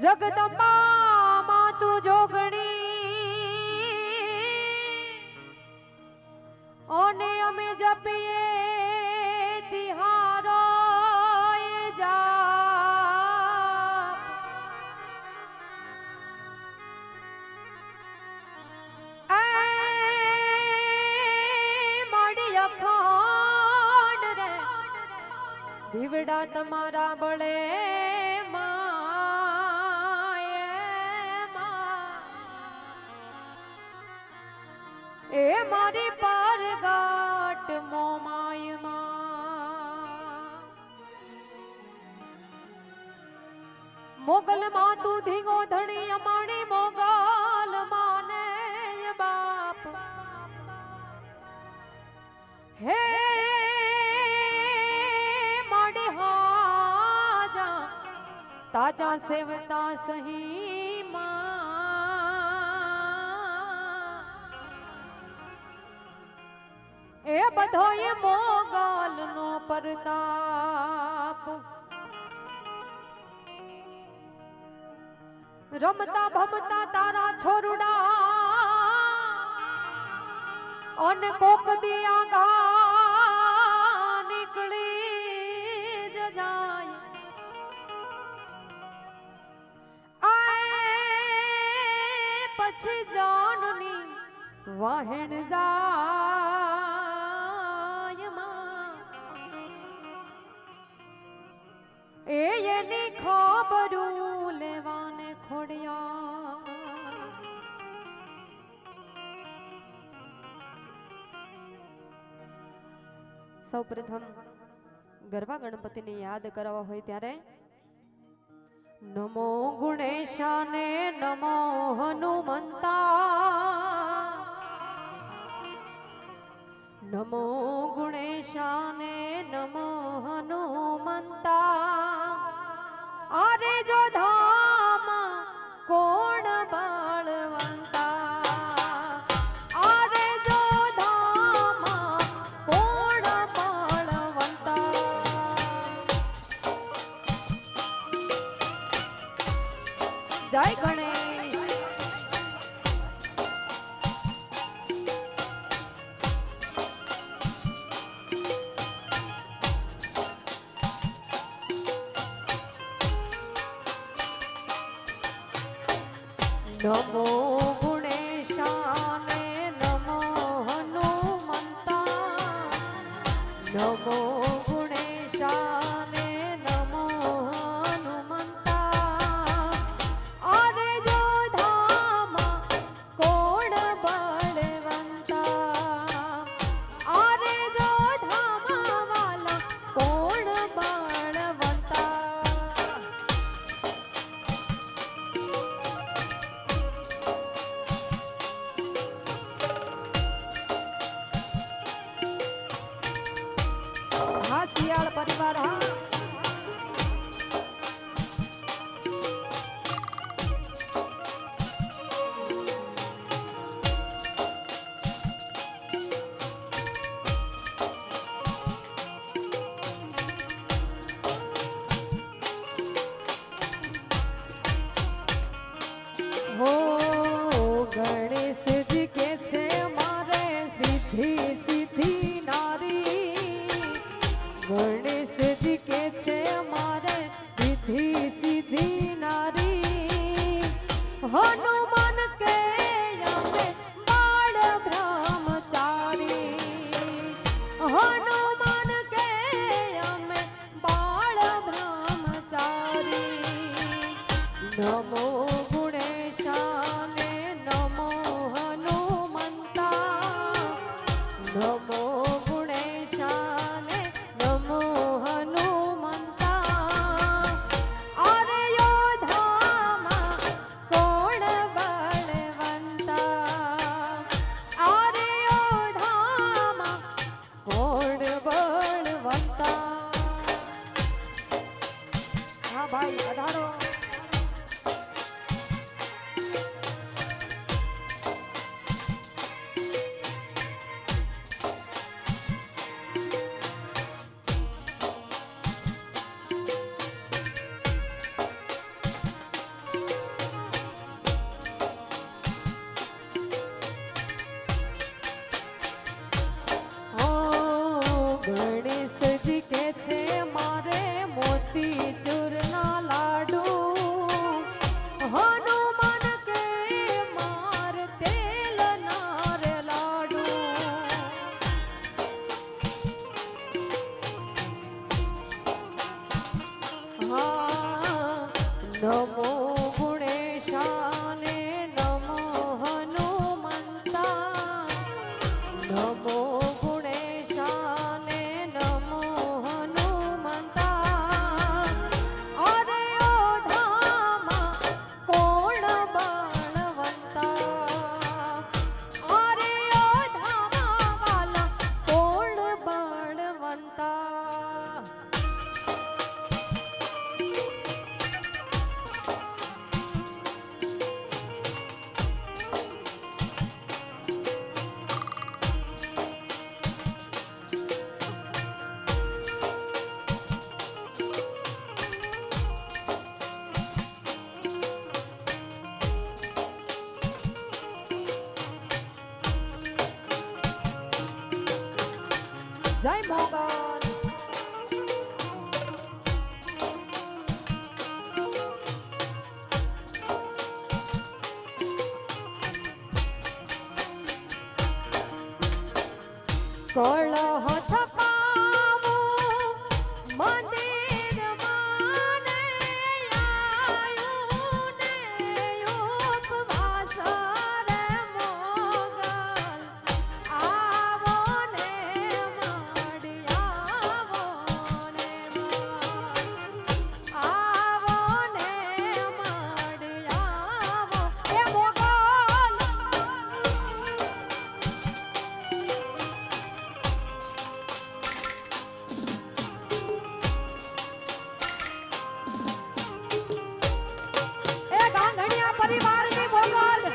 જગદંબા માં તું જોગણી અને અમે જપીએ તિહારો દીવડા તમારા બળે એ મારી પરગાટ મોમાયમાં મોગલ માં તું ધીંગો ધણી અમાણી મોગલ માને બાપ હે માડી હાજા તાજા સેવતા સહી એ બધો એ મોગલ નો પ્રતાપ રમતા ભમતા તારા છોરુડા અને કોક દિયા ઘા નીકળી જ જાય આય પછી જાનની વાહેણ જાય એની ખબરું લેવાને ખોડિયા સૌપ્રથમ ગરબા ગણપતિને યાદ કરવા હોય ત્યારે નમો ગુણેશાને નમો હનુમંતા નમો ગુણેશાને નમો હનુમંતા અરે જો ધામ કોણ બળવંતા અરે જો ધામ કોણ બળવંતા જય ગણેશ નમો ગુણેશાને નમો હનુમંતા નમો ગુણેશાને નમો હનુમંતા અરે જો ધામ કોણ બળવંતા અરે જો ધામ વાલા કોણ બળવંતા શિયાળ પરિવાર હા હો ગણેશજી કે છે મારે સિદ્ધિ સિદ્ધિ ગણેશજી કે છે મારે સિદ્ધિ સિદ્ધિ નારી હનુમાન કે અમે બાળ બ્રહ્મચારી હનુમાન કે અમે બાળ બ્રહ્મચારી નમો ગુણેશાને નમો હનુમંતા નમો ગુણેશાને નમો ગણેશજી કે છે મારે મોતી ચૂરના લાડુ હનુમાન કે માર તેલ ના રે લાડુ હા નમો ગુણેશાને નમો હનુમંતા નમો ગુણેશાને નમો હનુમંતા અરે ઓ ધામા કોણ બળવંતા અરે ઓ ધામા વાલા કોણ બળવંતા જય મોગલ કળહ થપાવો મંદિર માને આયું ને ઉપવાસ રે મોગલ આવો ને માડી આવો ને આવો ને માડી આવો એ મોગલ એ ગાંધણિયા પરિવારની મોગલ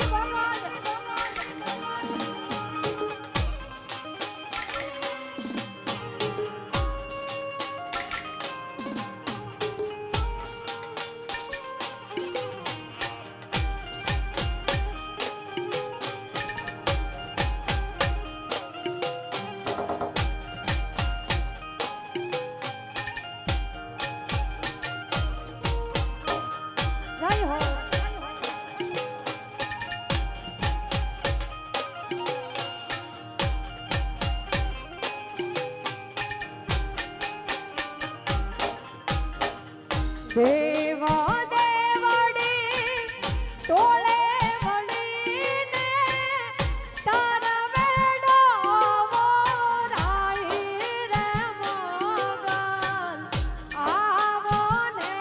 જય હો દેવા દેવડી ટોળે વળીને તારા વેડો રાઈ રે મોગલ આવો ને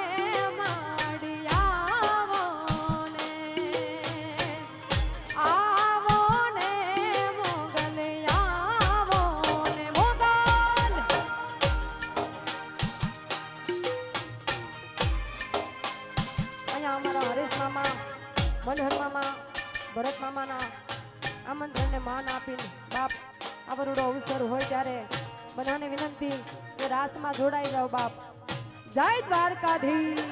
માડી આવો ને મોગલ આવો ને મોગલ અહીંયા અમારા હરેશ મામા મનહર મામા ભરત મામાના આમંત્રણને માન આપીને બાપ આવરડો અવસર હોય ત્યારે બધાને વિનંતી કે રાસમાં જોડાઈ જાઓ બાપ જય દ્વારકાધીશ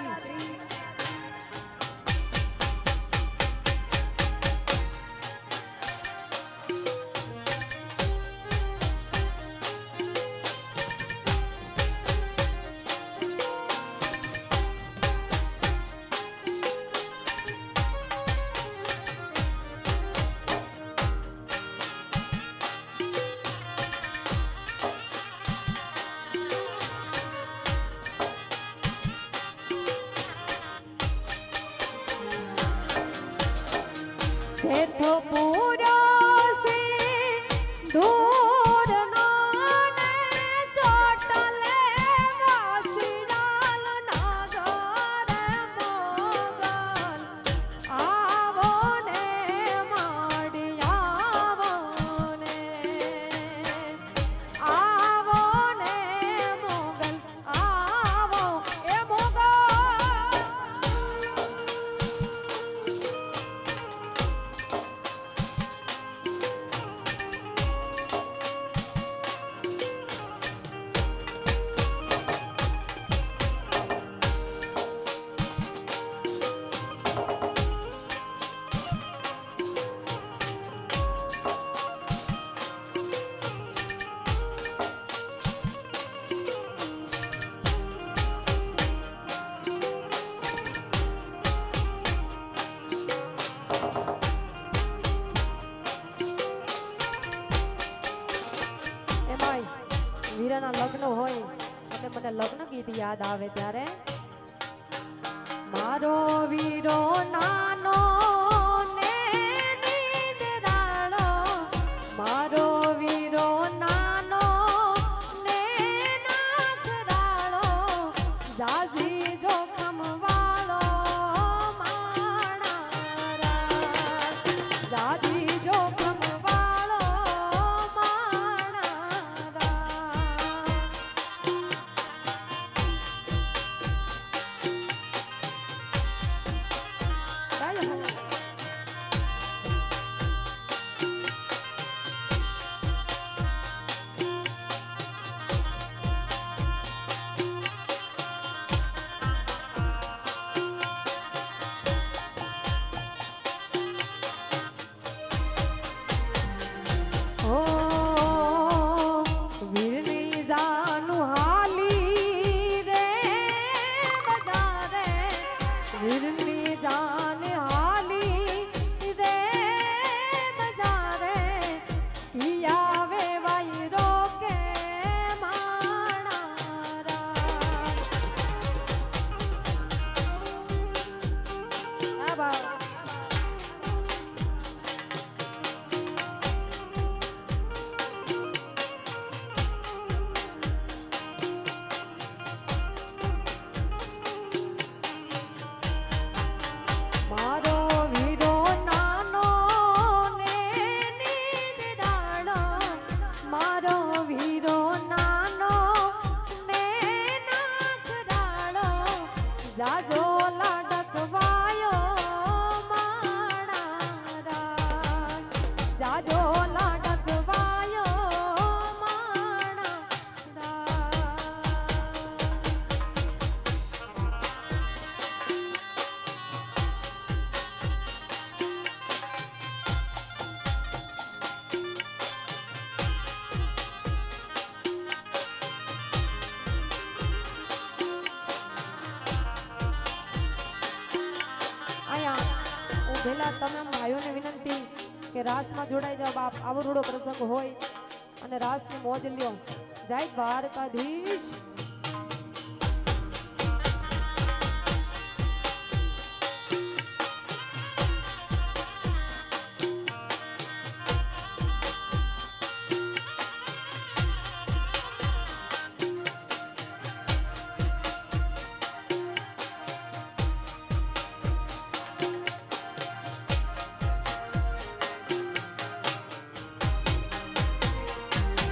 શેઠો પૂરો સે દૂર નાને ચોટલે વાસિયાલ નાગર મોગલ આવો ને માડી આવો ને મોગલ આવો એ મોગલ વીરાના લગ્ન હોય એટલે મને લગ્ન ગીત યાદ આવે ત્યારે મારો વીરો નાનો ને નિંદરાળો મારો વીરો નાનો ને નાખરાળો જાજી જોખમ વાળો માણારા જાજી જોખમ વાળો માણારા ઓ વીરની જાનું હાલી રે બજારે વીરની જાન હાલી રે બજારે ઈ આવે વાયરો કે માણારા આ બા મારો વીરો નાનો ને નિંદરાળો મારો વીરો નાનો ને નાખરાળો જાજો લાડકવાયો માણારા જાજો લાડકવાયો માણારા અહીંયા હું પહેલા તમામ ભાઈઓને વિનંતી કે રાસમાં જોડાઈ જાઓ બાપ આવો રૂડો પ્રસંગ હોય અને રાસની મોજ લ્યો જય દ્વારકાધીશ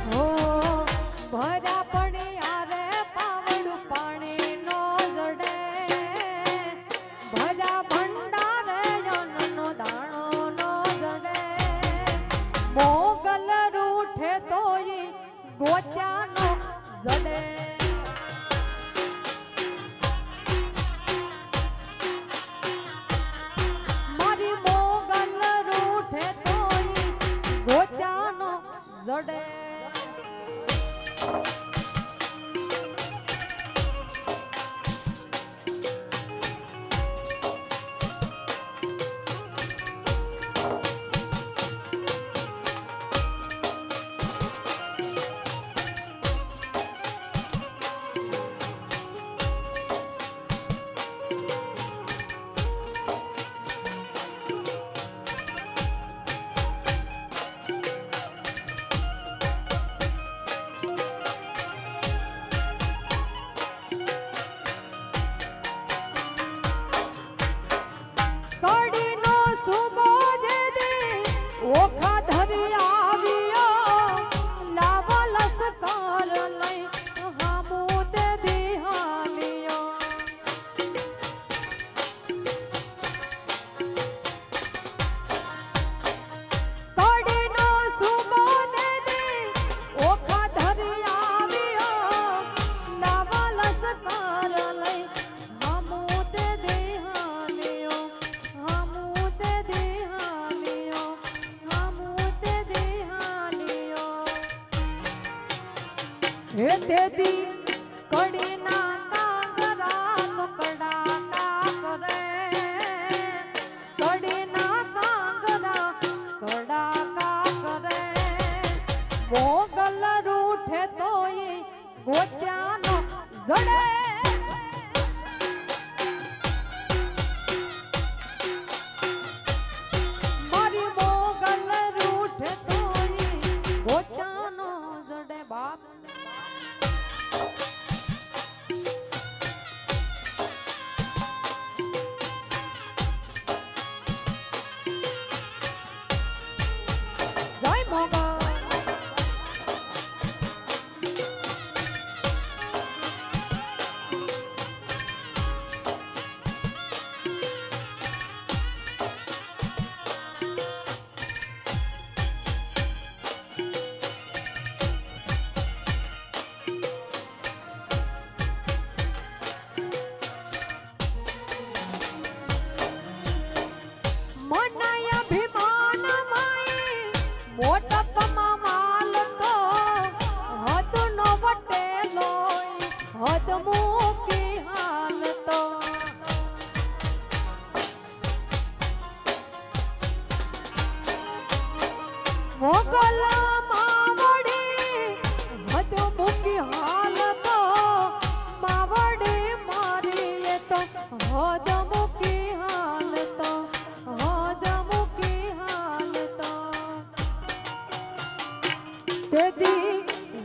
હો ભરા પડ્યા રે પાવડું પાણી નો જડે ભરા ભંડારે યનનો દાણો નો જડે મોગલ રૂઠે તોય ગોત્યાનો જડે મારી મોગલ રૂઠે તોય ગોત્યાનો જડે કડીનો સુબો જે દે ઓખા ધરી આવ્યો લાવો લસકાર લઈ હામુ તે દિહાલિયો કડીનો સુબો દે ઓખા ધરી આવ્યો લાવો લસકાર લઈ હામુ તે દિહાલિયો હામુ તે દિહાલિયો હામુ તે દિહાલિયો હે તેદી કડીના કાગરા તો કડા કરે કડીના કાગરા કડા કરે મોગલ રૂઠે તોય ગોત્યાનો જડે મારી મોગલ રૂઠે તોય ગોત્યાનો જડે બાપ જય મોગલ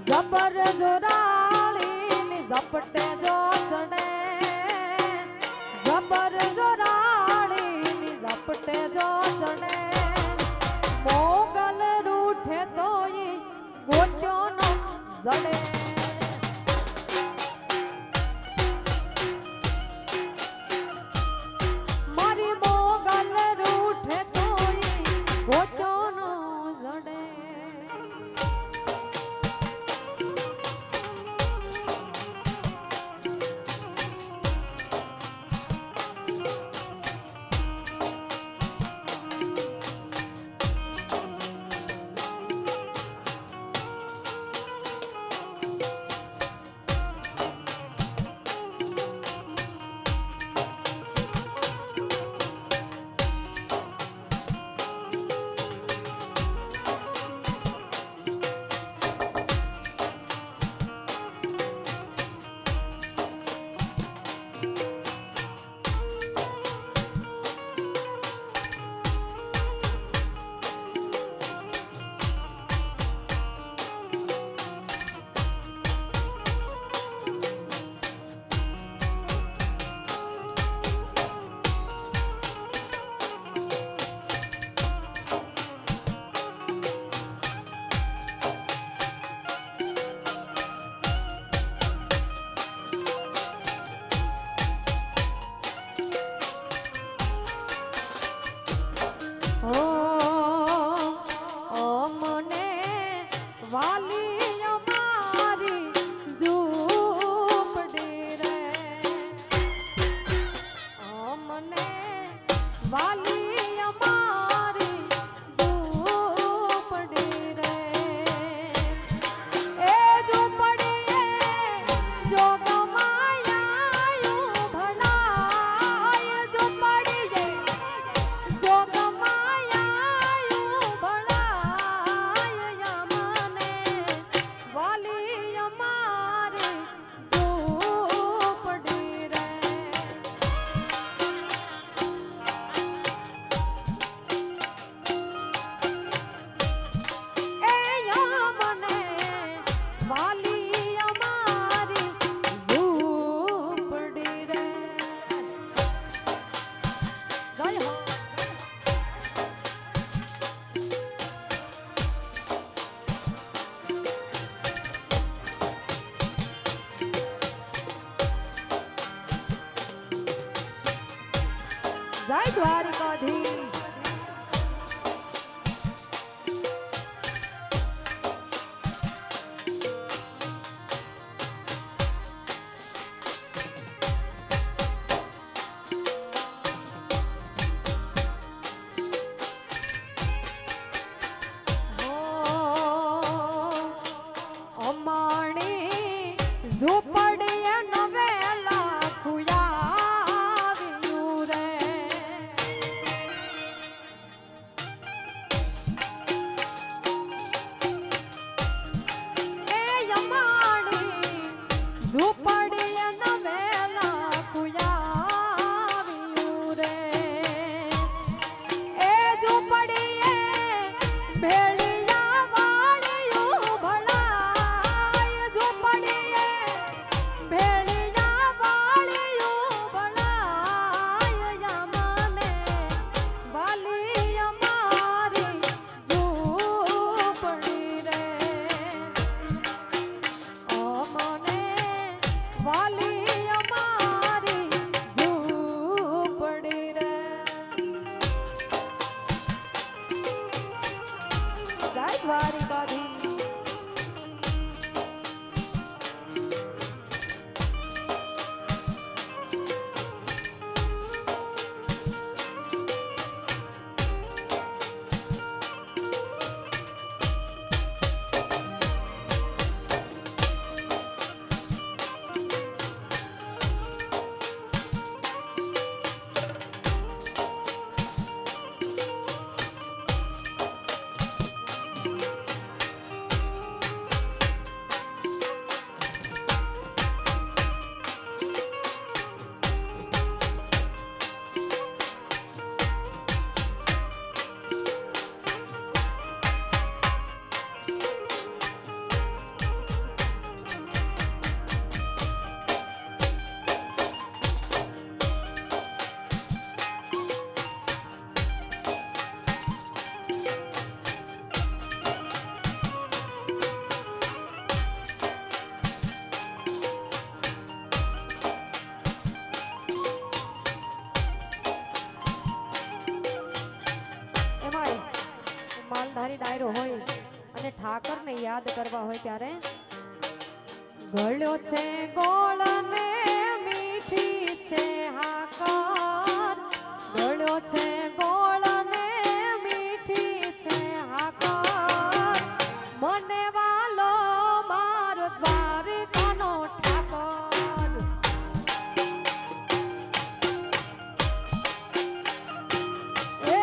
જબર જોરાળી ઝપટે જો ચડે જબર જોરાળી ઝપટે જો ચડે મોગલ રૂઠે તોય ગોત્યોનો જડે મારી મોગલ રૂઠે તોય ગોત્યોનો જડે જય દ્વારિકાધીશ ઠાકરને યાદ કરવા હોય ત્યારે ગળ્યો છે ગોળ ને મીઠી છે હાકર ગળ્યો છે ગોળ ને મીઠી છે હાકર મને વાલો મારો દ્વારિકાનો ઠાકર એ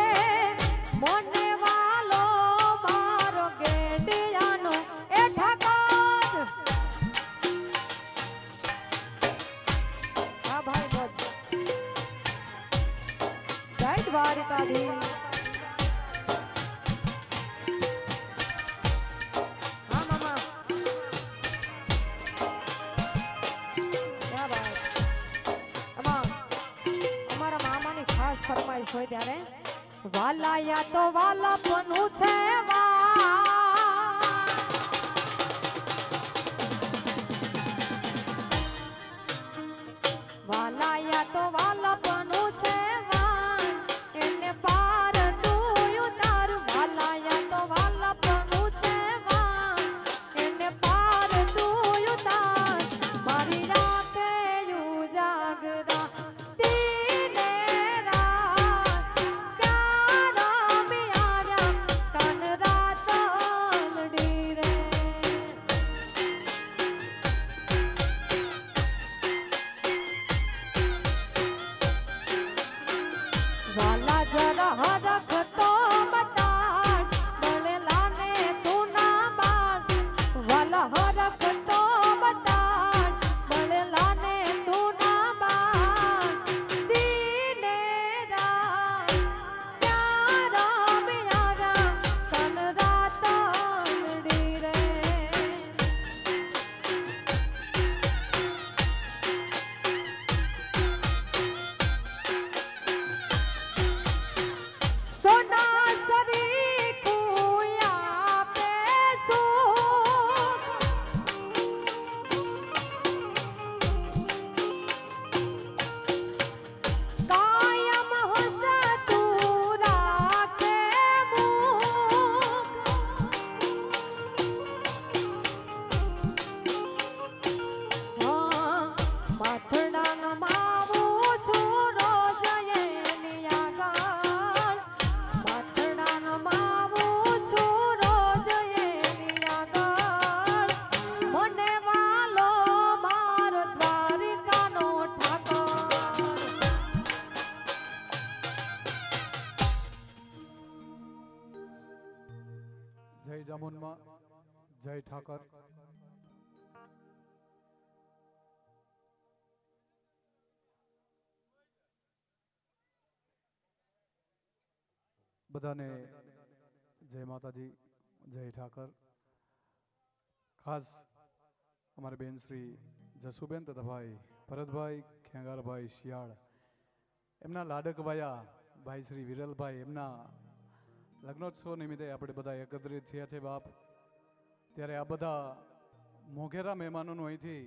મને વાલો મારો ગેડિયાનો એ ઠાકર હા ભાઈ બોલ જય દ્વારિકાધીશ ફરમાઈશ હોય ત્યારે વાલા યા તો વાલા પનું છે વાલા યા તો વાલા પનું છે એને પાર તું ઉતાર વાલા યા તો વાલા પનું છે એને પાર તું ઉતાર મારી રાતે ઉજાગરા વાલા જરા હરખ તો બતાડ બળેલા ને તું ના બાળ વાલા હરખ તો બતાડ બળેલા ને તું ના બાળ દીને રાત પ્યારા મ્યારા તન રાત ડી રે સોના સરી કુયા પે કાયમ હસ તું રાખે માથડા ન માવું છું રોજ એની આગળ માથડા ન માવું છું રોજ એની આગળ મને વાલો મારો દ્વારિકાનો ઠાકર જય જામુનમાં જય ઠાકર બધાને જય માતાજી જય ઠાકર ખાસ અમારે બેન શ્રી જસુબેન તથા ભાઈ ભરતભાઈ ખેંગારભાઈ શિયાળ એમના લાડકવાયા ભાઈ શ્રી વિરલભાઈ એમના લગ્નોત્સવ નિમિત્તે આપણે બધા એકત્રિત થયા છે બાપ ત્યારે આ બધા મોઘેરા મહેમાનોનું અહીંથી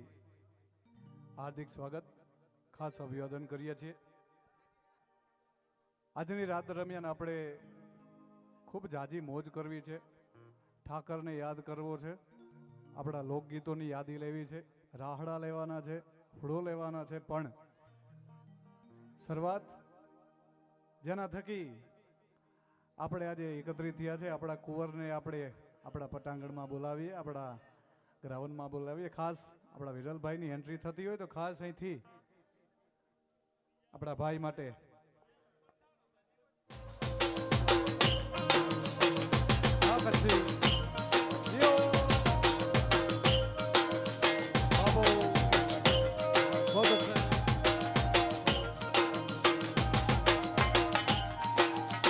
હાર્દિક સ્વાગત ખાસ અભિવાદન કરીએ છીએ આજની રાત દરમિયાન આપણે ખૂબ જાજી મોજ કરવી છે ઠાકરને યાદ કરવો છે આપણા લોકગીતોની યાદી લેવી છે રાહડા લેવાના છે હુડો લેવાના છે પણ શરૂઆત જેના થકી આપણે આજે એકત્રિત થયા છે આપણા કુંવરને આપણે આપણા પટાંગણમાં બોલાવીએ આપણા ગ્રાઉન્ડમાં બોલાવીએ ખાસ આપણા વિરલભાઈની એન્ટ્રી થતી હોય તો ખાસ અહીંથી આપણા ભાઈ માટે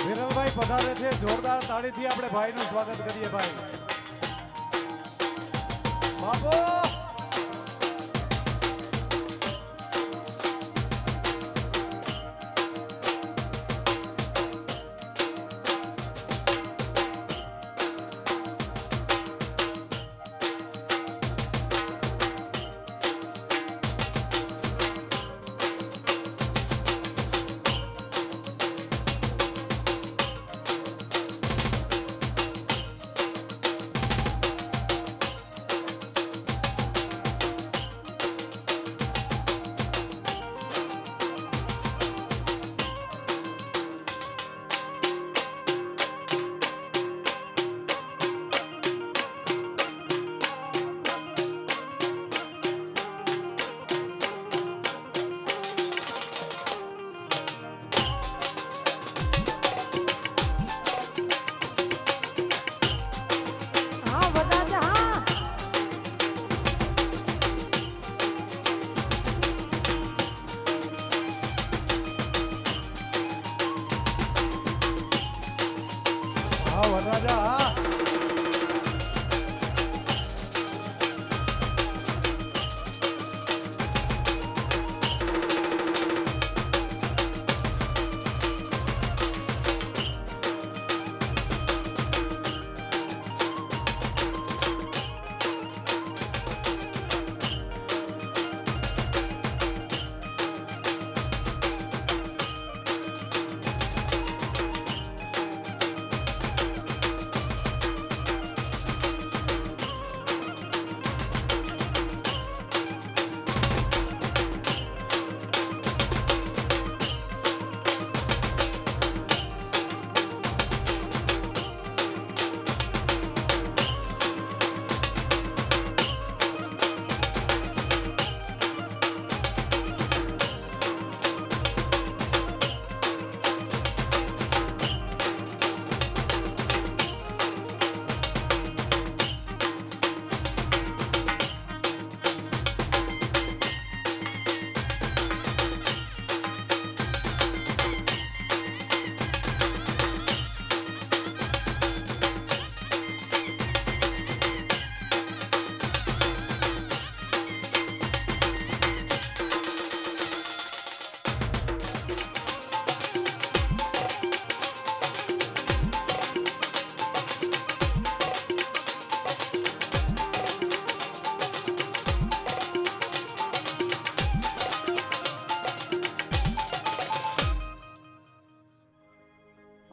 વિરલભાઈ પધારે છે જોરદાર તાળીથી આપણે ભાઈનું સ્વાગત કરીએ ભાઈ બાબો રાજા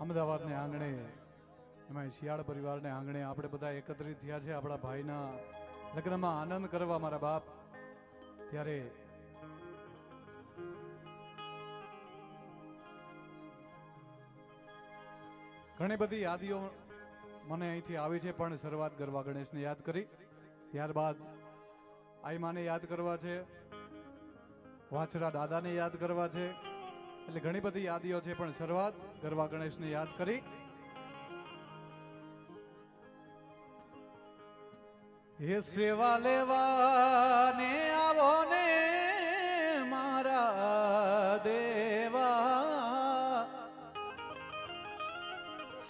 અમદાવાદને આંગણે એમાં શિયાળ પરિવારને આંગણે આપણે બધા એકત્રિત થયા છે આપણા ભાઈના લગ્નમાં આનંદ કરવા મારા બાપ. ત્યારે ઘણી બધી યાદીઓ મને અહીંથી આવી છે, પણ શરૂઆત ગરબા ગણેશને યાદ કરી, ત્યારબાદ આઈ માને યાદ કરવા છે, વાછરા દાદાને યાદ કરવા છે, એટલે ઘણી બધી યાદીઓ છે, પણ શરૂઆત ગરબા ગણેશને યાદ કરી. એ સેવા લેવાને આવો ને મારા દેવા,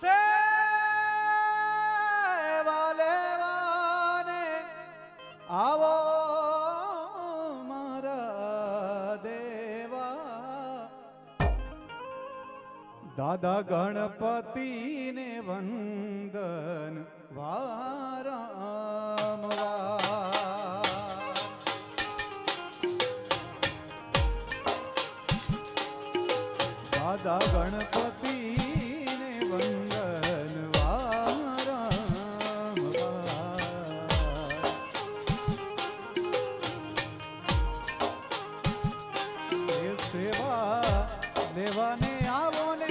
સેવા લેવાને આવો મારા દેવા, દાદા ગણપતિને વંદન વારંવાર, દાદા ગણપતિને વંદન વારંવાર, એ સેવા લેવાને આવો ને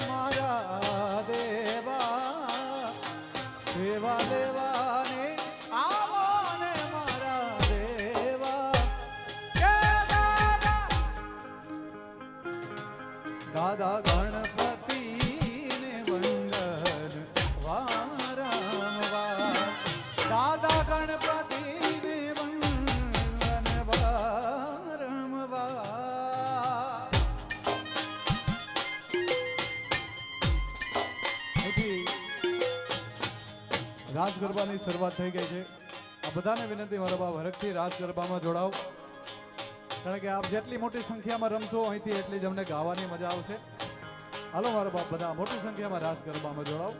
મારા દેવા, સેવા લેવાને આવો ને મારા દેવા, કે દાદા ગણપતિને વંદન વારંવાર, દાદા ગણપતિને વંદન વારંવાર. રાસ ગરબાની શરૂઆત થઈ ગઈ છે. આ બધાને વિનંતી મારા બાપ હરખથી રાસ ગરબામાં જોડાવ, કારણ કે આપ જેટલી મોટી સંખ્યામાં રમશો અહીંથી એટલી જ અમને ગાવાની મજા આવશે. હાલો મારા બાપ બધા મોટી સંખ્યામાં રાસ ગરબામાં જોડાવ.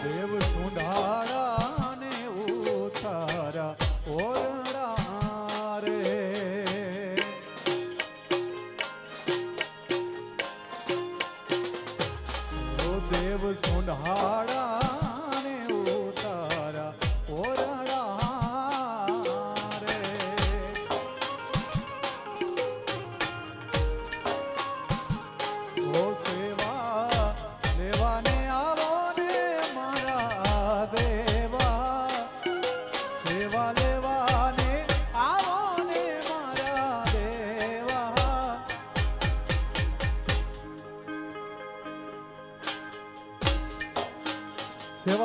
દેવ સુંઢાળા ને ઉતારા ઓરડા રે, ઓ દેવ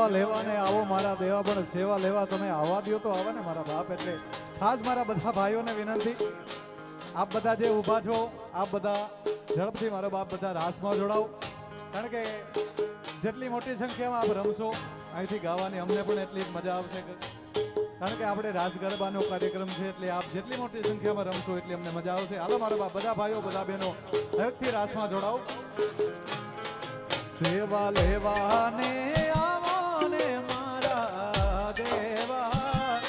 સેવા લેવાને આવો મારા દેવા, પણ સેવા લેવા તમે આવવા દો તો આવે ને મારા બાપ. એટલે ખાસ મારા બધા ભાઈઓને વિનંતી, આપ બધા જે ઊભા છો આપ બધા ઝડપથી મારો બાપ બધા રાસમાં જોડાઓ, કારણ કે જેટલી મોટી સંખ્યામાં આપ રમશો અહીંથી ગાવાની અમને પણ એટલી જ મજા આવશે, કારણ કે આપણે રાસ ગરબાનો કાર્યક્રમ છે. એટલે આપ જેટલી મોટી સંખ્યામાં રમશો એટલી અમને મજા આવશે. હાલો મારો બાપ, બધા ભાઈઓ બધા બહેનો હરખથી રાસમાં જોડાઓ. સેવા લેવાને આવો ને મારા દેવા,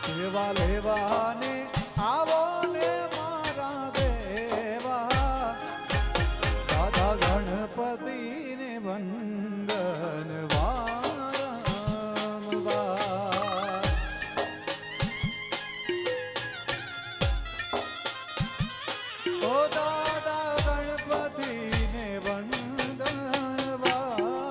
સેવા લેવાને આવો ને મારા દેવા, દાદા ગણપતિને વંદન વારંવાર. ઓ દાદા ગણપતિને વંદન વારંવાર.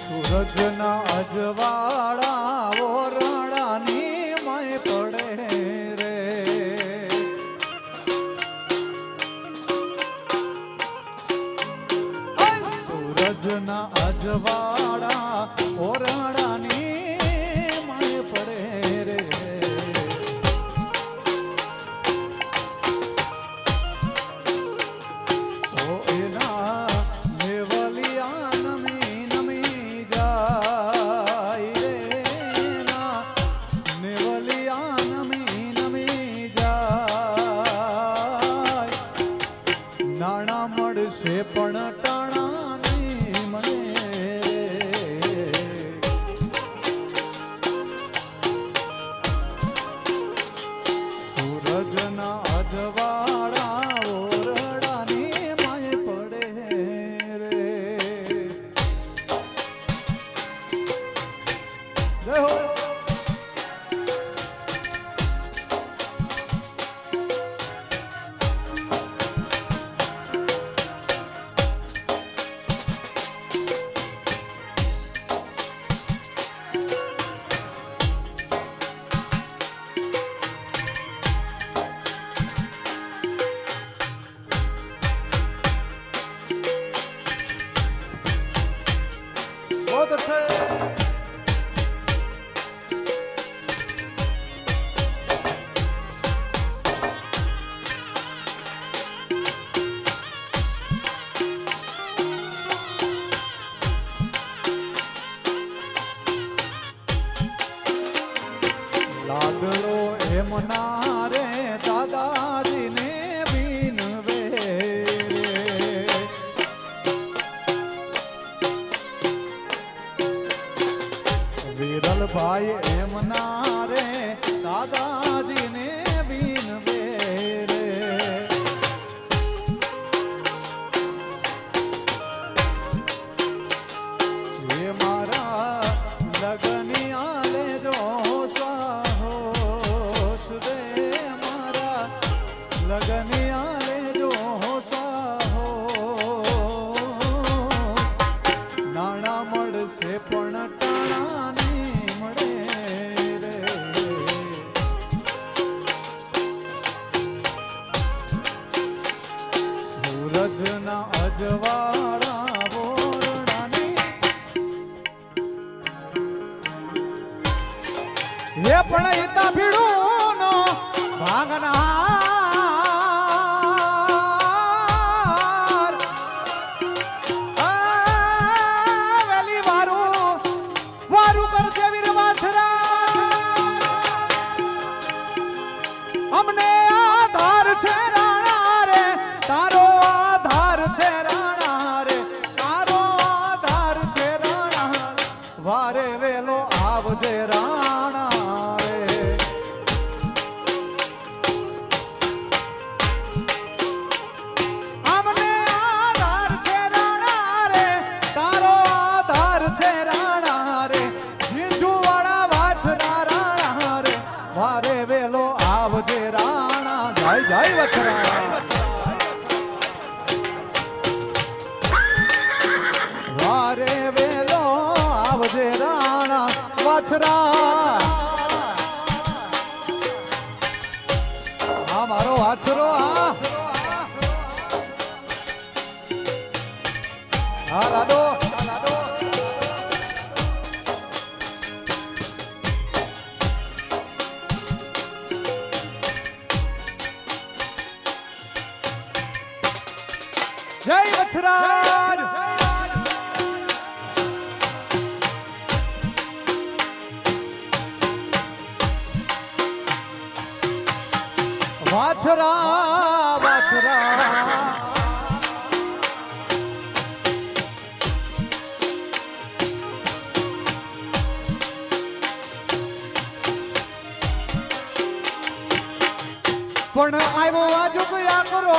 સૂરજના અજવાળા ઓરડાની મય પડે રે, સૂરજના અજવાળા ઓરડાની મય પડે રે. ઓ એના મેવલિયા નમી નમી જાય રે, ના મેવલિયા નમી નમી જાય. નાણા મળશે પણ ટાણા નહીં મને રે. સૂરજના અજવાળા ઓરડાની માય પડે રે. જય હો. बहुत अच्छा है. લાડલો એમના રે દાદાજીને બીનવે રે. વિરલભાઈ એમના રે દાદાજીને બીનવે રે. એ મારા લગનિયા લેજો સાહોશ રે, મારા લગનિયા લેજો સાહોશ. નાણા મળશે પણ ટાણા નહીં મળે રે. સૂરજના અજવાળા બોરડાની એ પણ હિતા ભીડું નો ભાગનાર. વેલી વારું વારું કરજે વીર વાછરા. વાછરા હા મારો વાછરો હા લાડો જય વછરાજ વાછરા વાછરા પણ આવ્યો આજુ કયા કરો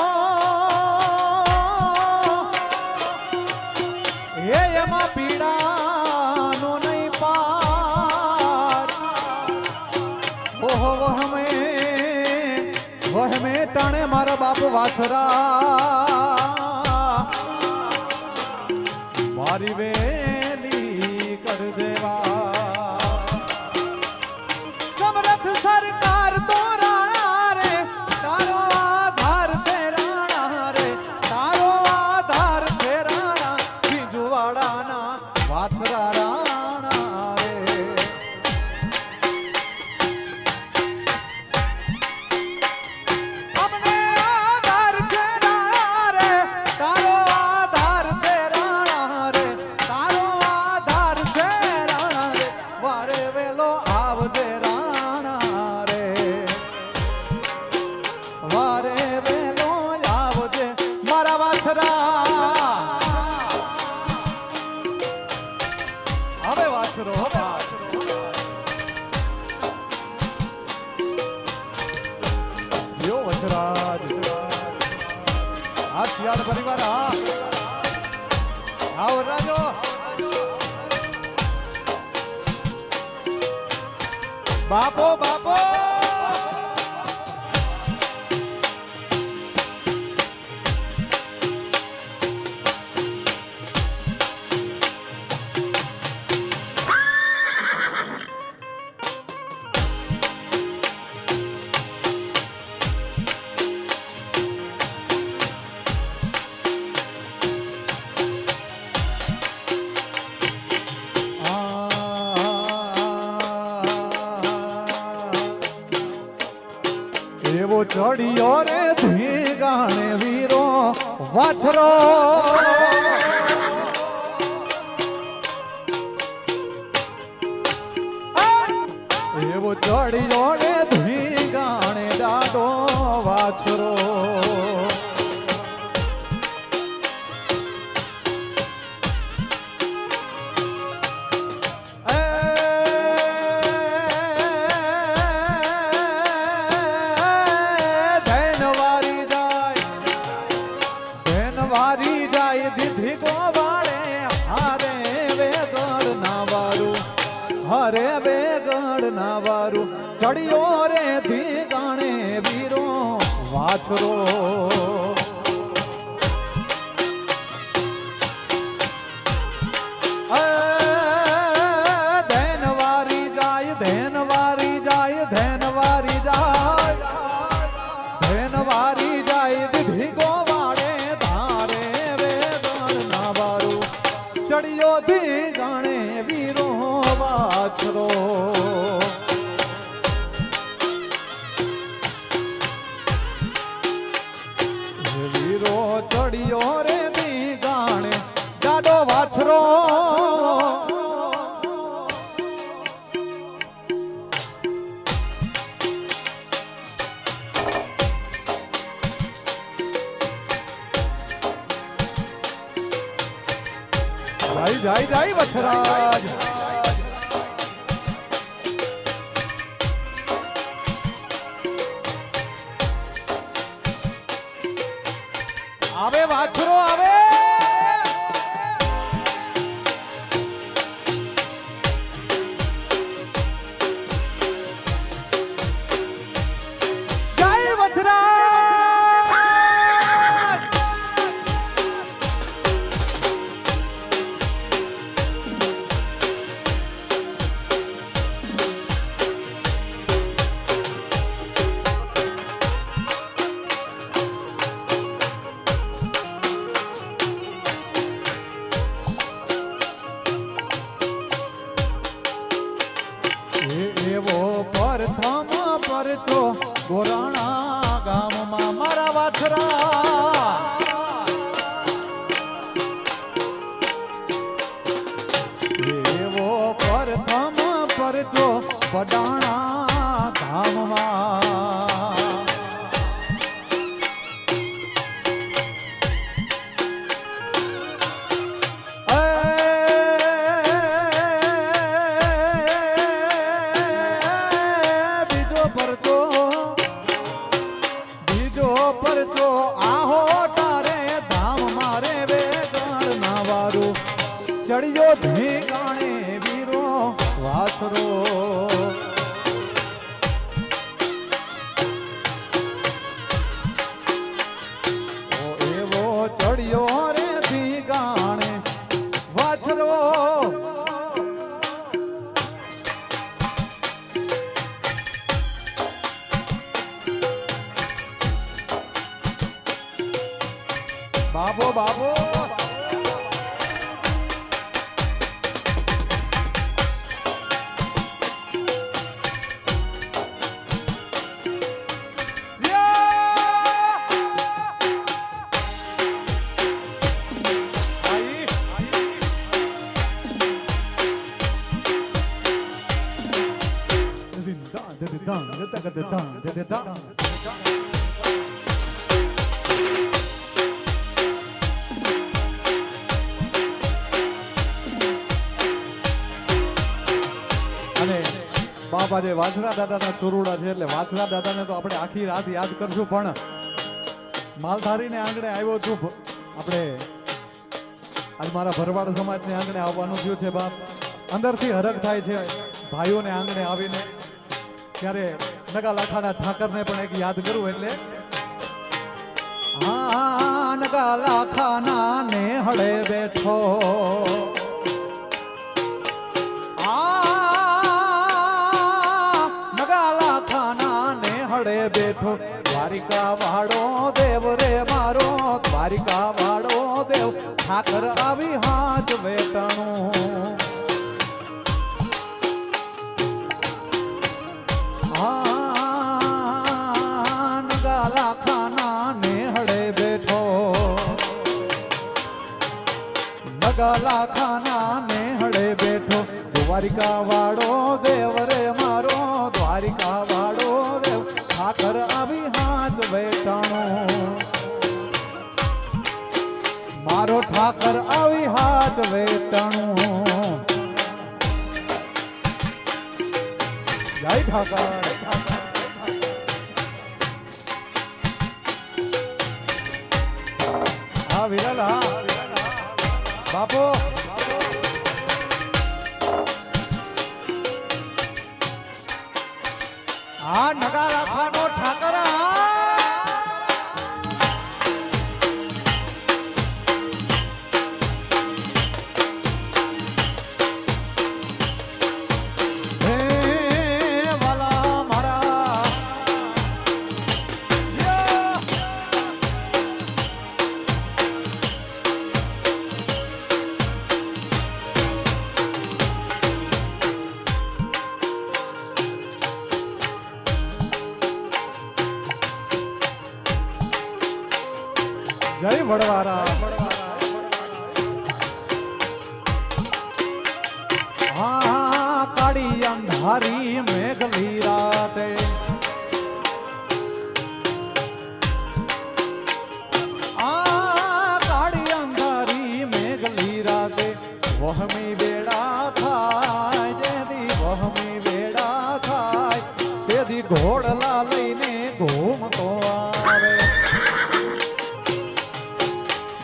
એમાં પીડાનો નહીં પાર ઓહો વહમે ટાણે મારા બાપ વાછરા મારી વેલી કર દેવા સમરથ સરકાર તો રાણા રે તારો આધાર છે રાણા રે તારો આધાર છે રાણા બીજુવાડાના વાછરા રાણા રે અમને આધાર છે રાણા રે તારો આધાર છે રાણા રે તારો આધાર છે રાણા રે વારે વેલો આવજે રાણા રે વારે વેલો આવજે મારા વાછરા હવે વાછરો યો વછરાજ આ શિયાળ પરિવાર આવો રાજો બાપો બાપો એવો ચડિયો રે ધીગાણે વીરો વાછરો એવો ચડિયો રે ધીગાણે દાડો વાછરો વારી જાય દીધી ગોવાળે હારે વેગડ ના વારું હરે વેગડ ના વારું ચડિયો રે ધીગાણે વીરો વાછરો ધેન વારી જાય ધેન વારી જાય ધેન વારી જાય ધેન વારી જાય દીધી ગોવાળે ચડિયો ધીગાણે વીરો વાછરો વીરો ચડિયો રે ધીગાણે જાડો વાછરો જાય જાય વછરાજ આવે વાછરો આવે જય વછરાજ વાછરા એવો પ્રથમ પરચો પડાણા ધામમાં પરચો આહો તારે ધામ મારે વે ગણ ના વારું ચડિયો ધીગાણે વીરો વાસરો ઓ એવો ચડિયો રે ધીગાણે વાસરો બાબો બાબો અને બાપા જે વાછડા દાદાના ચોરુડા છે એટલે વાછડા દાદાને તો આપણે આખી રાત યાદ કરશું પણ માલધારીને આંગણે આવ્યો છું આપણે આજ મારા ભરવાડ સમાજને આંગણે આવવાનું થયું છે બાપ અંદરથી હરખ થાય છે ભાઈઓને આંગણે આવીને ત્યારે નગા લાખાના ઠાકરને પણ એક યાદ કરું એટલે હા નગા લાખાના ને હળે બેઠો હળે બેઠો દ્વારિકા વાળો દેવ રે મારો દ્વારિકા વાળો દેવ ઠાકર આવી હાચ વેટણું નગાલા ખાના ને હળે બેઠો નગાલા ખાના ને હળે બેઠો દ્વારિકા વાળો દેવ રે મારો દ્વારિકા વાળો દેવ ઠાકર આવી હાચ વેટાણો મારો ઠાકર આવી હાચ વેટાણો જય ઠાકર હા વિરલ હા બાપો આ નગા રાખવાનો ઠાકર વાલા મારા જય વડવારા હા કાળી અંધારી મેઘલી રાતે કાળી અંધારી મેઘલી રાતે વહમી બેડા થાય જેદી વહમી બેડા થાય તેદી ઘોડલા લઈને ઘૂમતો આવે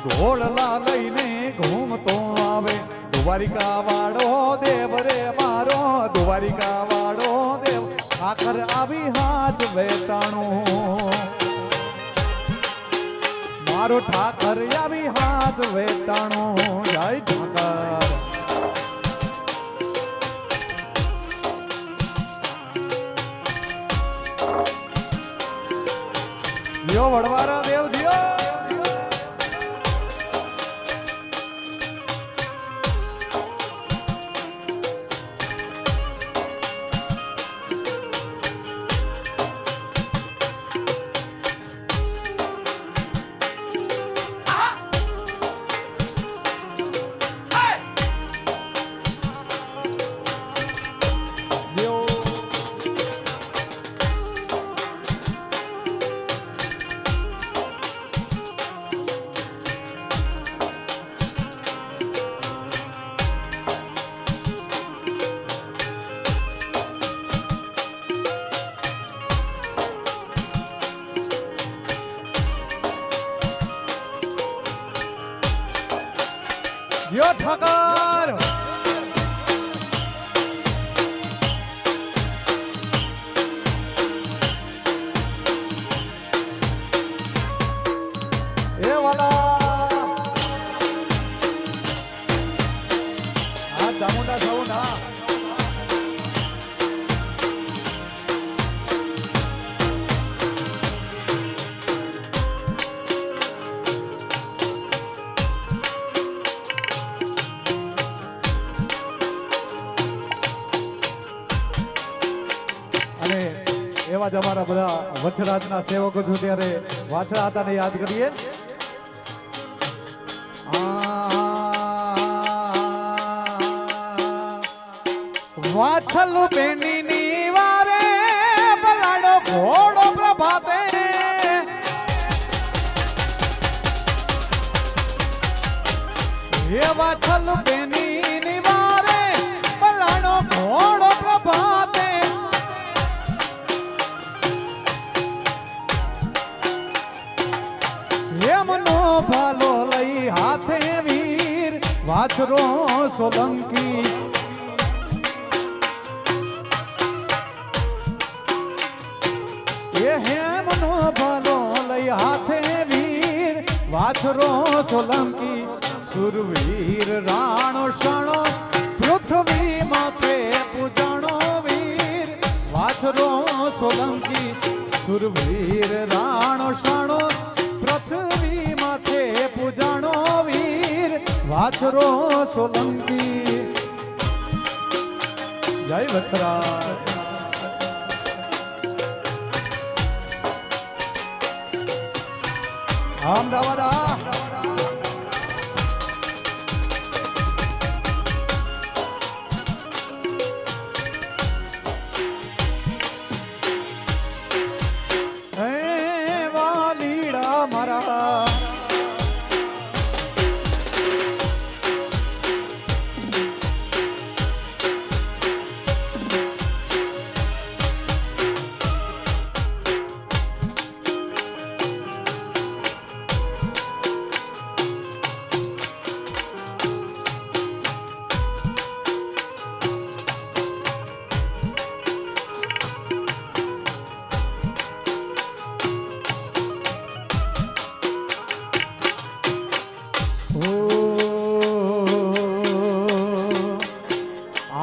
ઘોડલા લઈને ઘૂમતો આવે દ્વારિકા વાળો દેવ રે મારો દ્વારિકા વાળો દેવ ઠાકર આવી હાચ વેટાણું મારો ઠાકર આવી હાચ વેટાણું જય ઠાકર લ્યો વડવારા દેવ દિયો યો ઠાકર એ વાલા આ ચામુંડા થવું ના અને એવા જ અમારા બધા વચરાજના સેવકો છો ત્યારે વાછડા હતાને યાદ કરીએ વાછલ બેની ની વારે બલાડો ઘોડો પ્રભાતે એ વાછલ બેની ની વારે બલાડો ઘોડો પ્રભાતે એમનો ભાલો લઈ હાથે વીર વાછરો સોલંકી એ હેમનો ભાલો લઈ હાથે વીર વાછરો સોલંકી સુરવીર રાણો શણો પૃથ્વી માથે પૂજાણો વીર વાછરો સોલંકી સુરવીર રાણો શણો પૃથ્વી માથે પૂજાણો વીર વાછરો સોલંકી જય વછરા અમદાવાદ વાલીડા મારા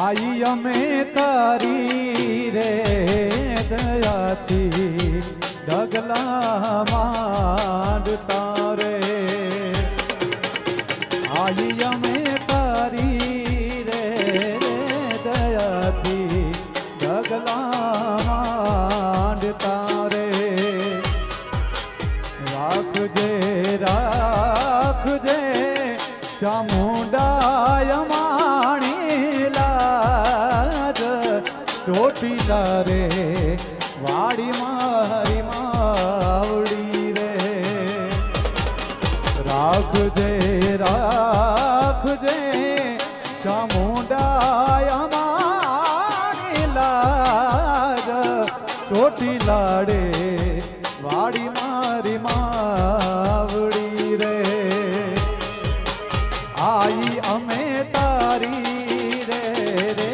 आई અમે તારી રે દયાથી ડગલા માંડતા રે आई અમે તારી રે દયાથી ડગલા માંડતા રે રાખજે રાખજે ચામુંડા ચોટીલા રે વાડી મારી માવડી રે રાખજે રાખજે ચામુંડા મારી લાજ ચોટીલા રે વાડી મારી માવડી રે आई અમે તારી રે રે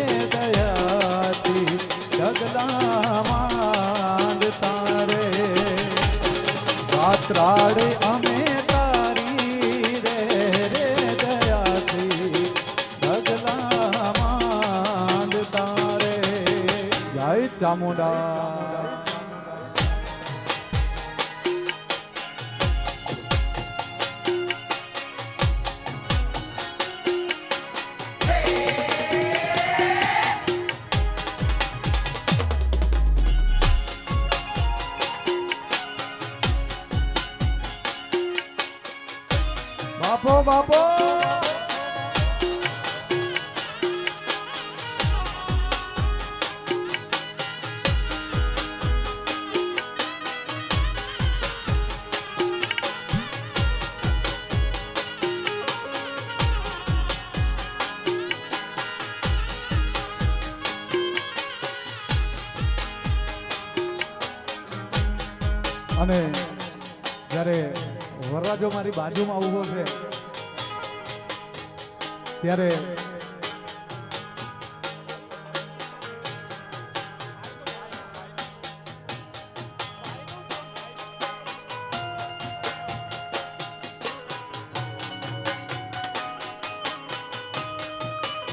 ડગલા માંડતા રે રાત્રાડે અમે તારી રે રે દયાથી ડગલા માંડતા રે જય ચામુંડા બાપો બાપો અને જ્યારે વરરાજો મારી બાજુમાં ઊભો છે ત્યારે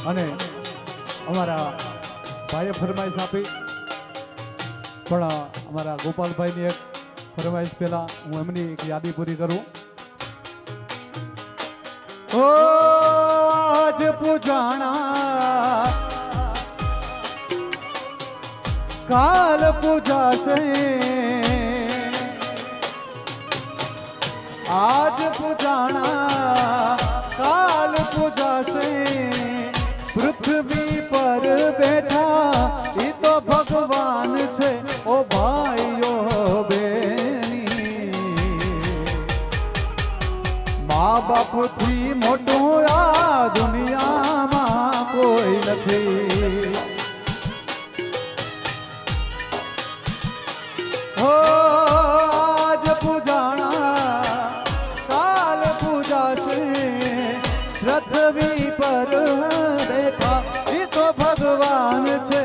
અને અમારા ભાઈએ ફરમાઈશ આપી પણ અમારા ગોપાલભાઈની એક ફરમાઈશ પહેલા હું એમની એક યાદી પૂરી કરું. ઓ આજ પૂજાણા કાલ પૂજાશે, આજ પૂજાણા કાલ પૂજાશે, પૃથ્વી પર બેઠા ઈ તો ભગવાન છે ઓ ભાઈઓ બેની. મા બાપથી મોટું આ દુનિયામાં કોઈ નથી. હો આજ પૂજાણા કાલ પૂજાશે, પૃથ્વી પર બેઠા ઈ તો ભગવાન છે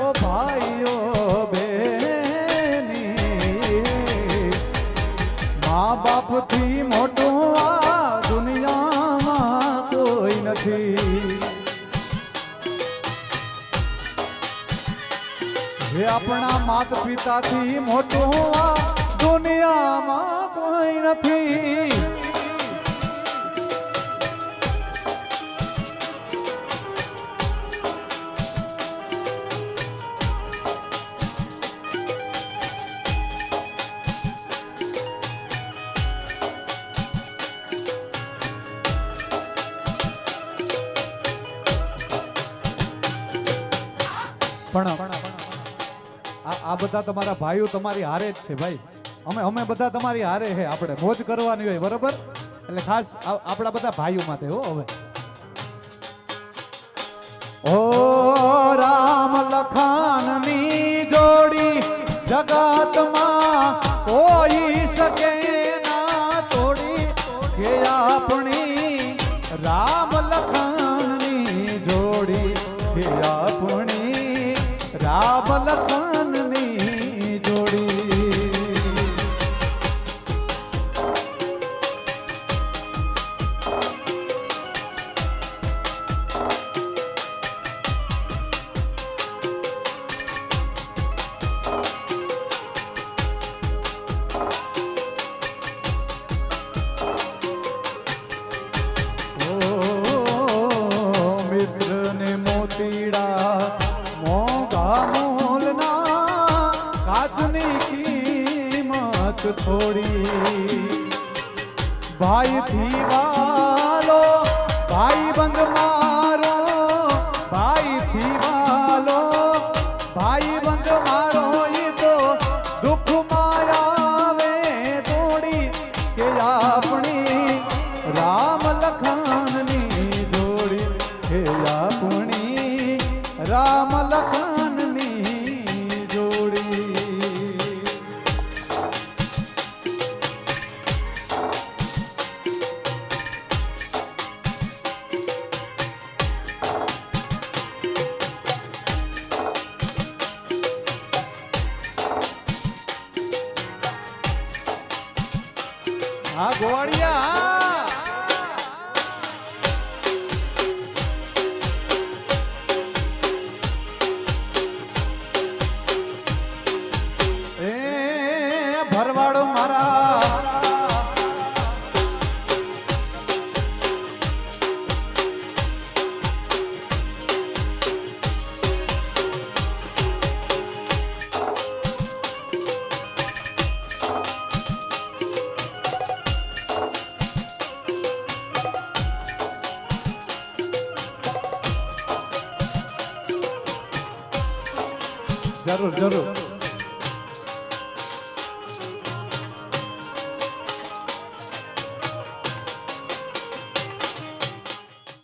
ઓ ભાઈઓ બેની. મા બાપથી મોટું આ દુનિયામાં કોઈ નથી. હે આપણા માત પિતાથી મોટું આ દુનિયામાં કોઈ નથી. પણ આ બધા તમારા ભાઈઓ તમારી હારે જ છે ભાઈ. અમે બધા તમારી હારે છે. આપણે મોજ કરવાની હોય બરોબર, એટલે ખાસ આપણા બધા ભાઈઓ માટે હો. હવે ઓ રામ લખાણની જોડી જગતમાં કોઈ શકે ના તોડી, કે આપણી રામ લખાણની જોડી, કે આપણી રામ લખાણની જોડી. મિત્રને મોતીડા મોંઘા મોલના, કાચની કિંમત થોડી. ભાઈથી વાલો ભાઈ બંધ મારો, ભાઈથી વાલો ભાઈ બંધ મારો, ઈ તો દુઃખમાં આવે દોડી, કે આપણી રામ લખાણની જોડી, કે આપણી રામ લખાણની જોડી. હા ગોવાળિયા એ ભરવાડો મારા જરૂર જરૂર.